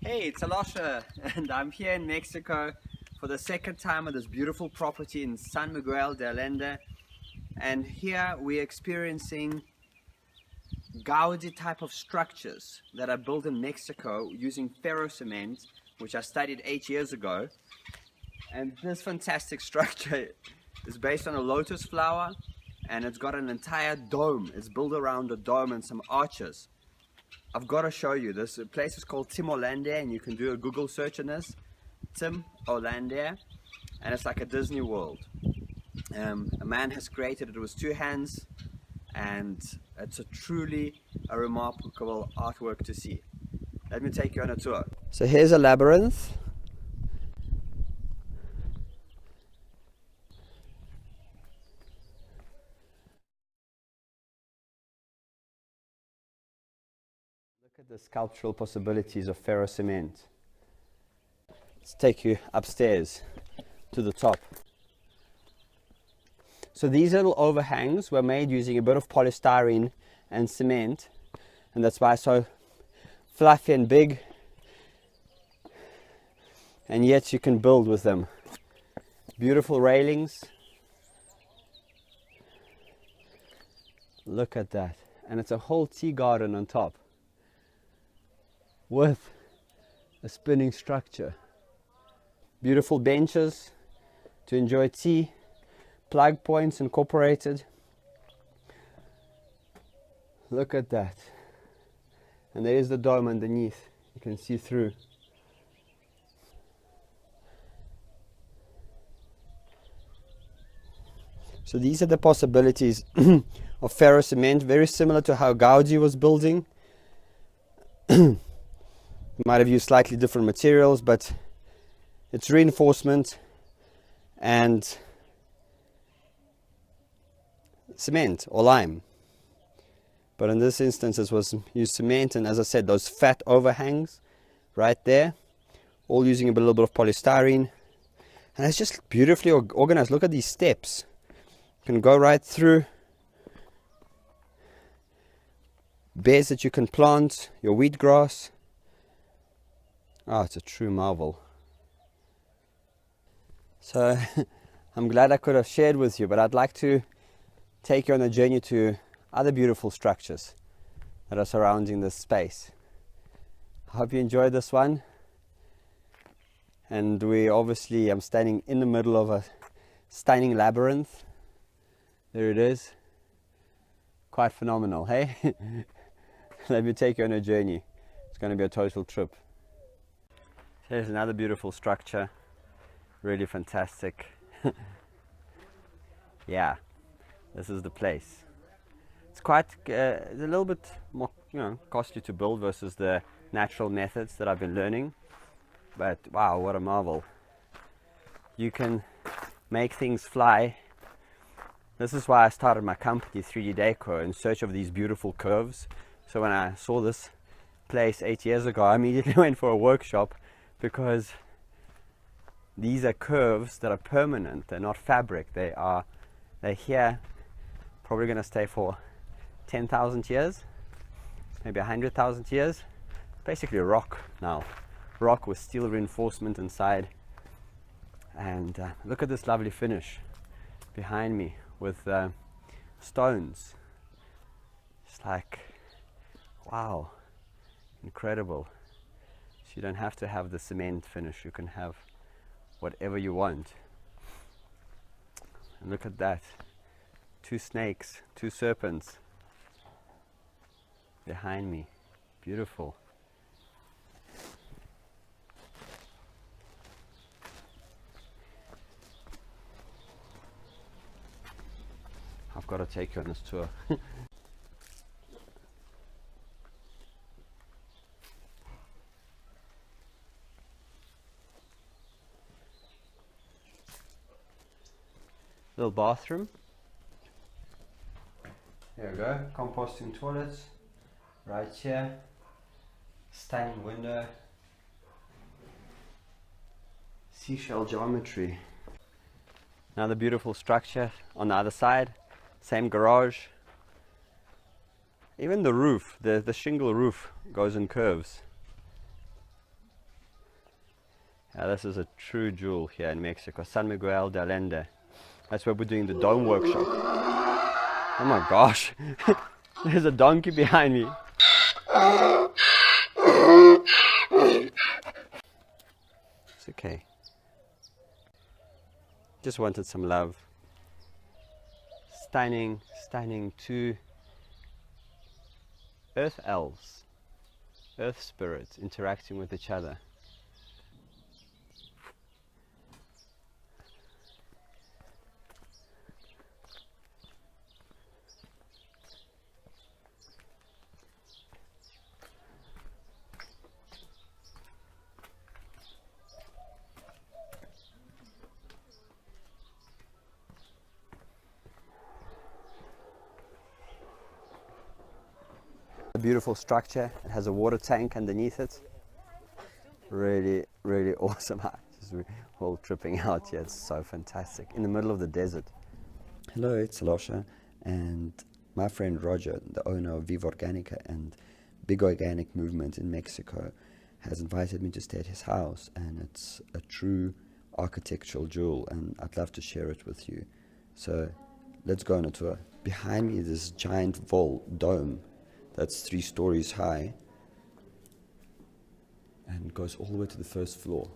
Hey, it's Alosha, and I'm here in Mexico for the second time at this beautiful property in San Miguel de Allende. And here we're experiencing Gaudi type of structures that are built in Mexico using ferro cement, which I studied 8 years ago. And this fantastic structure is based on a lotus flower, and it's got an entire dome. It's built around a dome and some arches. I've got to show you. This place is called Tim Hollandia, and you can do a Google search on this. Tim Hollandia, and it's like a Disney World. A man has created it with two hands, and it's truly a remarkable artwork to see. Let me take you on a tour. So here's a labyrinth. Look at the sculptural possibilities of ferro cement. Let's take you upstairs to the top. So these little overhangs were made using a bit of polystyrene and cement, and that's why it's so fluffy and big, and yet you can build with them. Beautiful railings. Look at that. And it's a whole tea garden on top with a spinning structure. Beautiful benches to enjoy tea, plug points incorporated. Look at that. And there is the dome underneath. You can see through. So these are the possibilities of ferro cement, very similar to how Gaudi was building. Might have used slightly different materials, but it's reinforcement and cement or lime. But in this instance it was used cement, and as I said, those fat overhangs right there, all using a little bit of polystyrene, and it's just beautifully organized. Look at these steps. You can go right through. Beds that you can plant your wheatgrass. Oh, it's a true marvel. So I'm glad I could have shared with you, but I'd like to take you on a journey to other beautiful structures that are surrounding this space. I hope you enjoyed this one. And I'm standing in the middle of a stunning labyrinth. There it is. Quite phenomenal, hey? Let me take you on a journey. It's going to be a total trip. Here's another beautiful structure. Really fantastic. Yeah, this is the place. It's quite a little bit more, costly to build versus the natural methods that I've been learning. But wow, what a marvel. You can make things fly. This is why I started my company 3D Deco, in search of these beautiful curves. So when I saw this place 8 years ago, I immediately went for a workshop, because these are curves that are permanent. They're not fabric. They're here, probably going to stay for 10,000 years, maybe 100,000 years. Basically rock now. Rock with steel reinforcement inside. And look at this lovely finish behind me with stones. It's like, wow, incredible. So you don't have to have the cement finish. You can have whatever you want. And look at that. Two snakes, two serpents behind me. Beautiful. I've got to take you on this tour. Little bathroom. There we go. Composting toilets right here. Stunning window. Seashell geometry. Another beautiful structure on the other side. Same garage. Even the roof, the shingle roof goes in curves. This is a true jewel here in Mexico, San Miguel de Allende. That's where we're doing the dome workshop. Oh my gosh, there's a donkey behind me. It's okay. Just wanted some love. Stunning, stunning. Two earth elves, earth spirits interacting with each other. A beautiful structure. It has a water tank underneath it. Really, really awesome. Just all tripping out here. It's so fantastic. In the middle of the desert. Hello, it's Alosha, and my friend Roger, the owner of Viva Organica and Big Organic Movement in Mexico, has invited me to stay at his house, and it's a true architectural jewel, and I'd love to share it with you. So let's go on a tour. Behind me is this giant vault dome that's 3 stories high and goes all the way to the first floor.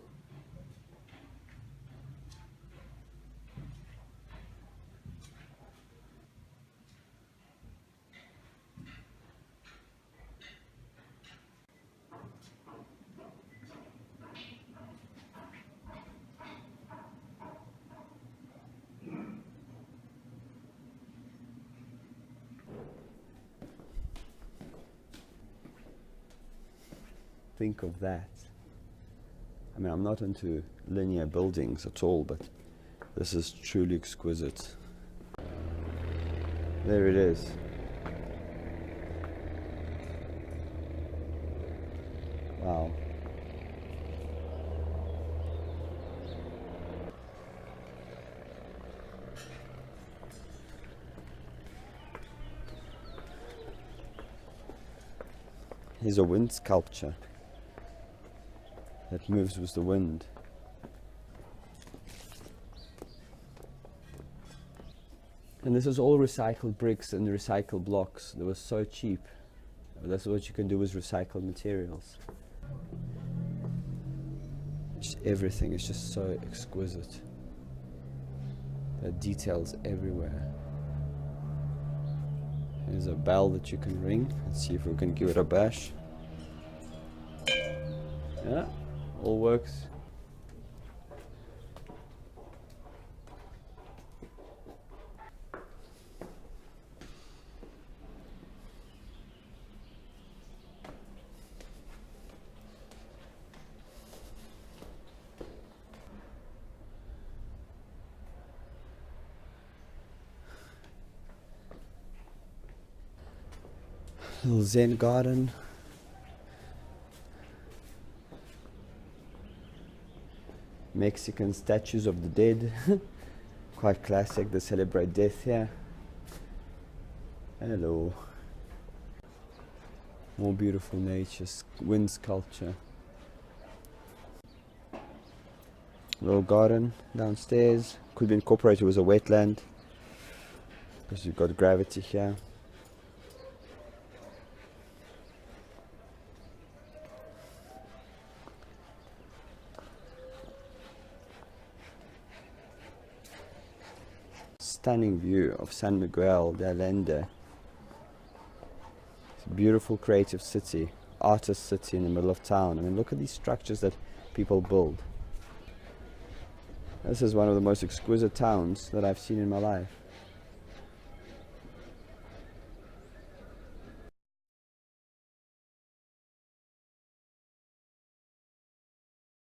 Think of that. I mean, I'm not into linear buildings at all, but this is truly exquisite. There it is. Wow. Here's a wind sculpture that moves with the wind. And this is all recycled bricks and recycled blocks. They were so cheap. That's what you can do with recycled materials. Just everything is just so exquisite. There are details everywhere. There's a bell that you can ring. Let's see if we can give it a bash. Yeah, all works. Little Zen garden. Mexican statues of the dead. Quite classic, they celebrate death here. Hello. More beautiful nature, wind sculpture. Little garden downstairs. Could be incorporated with a wetland, because you've got gravity here. Stunning view of San Miguel de Allende. It's a beautiful creative city, artist city in the middle of town. I mean, look at these structures that people build. This is one of the most exquisite towns that I've seen in my life.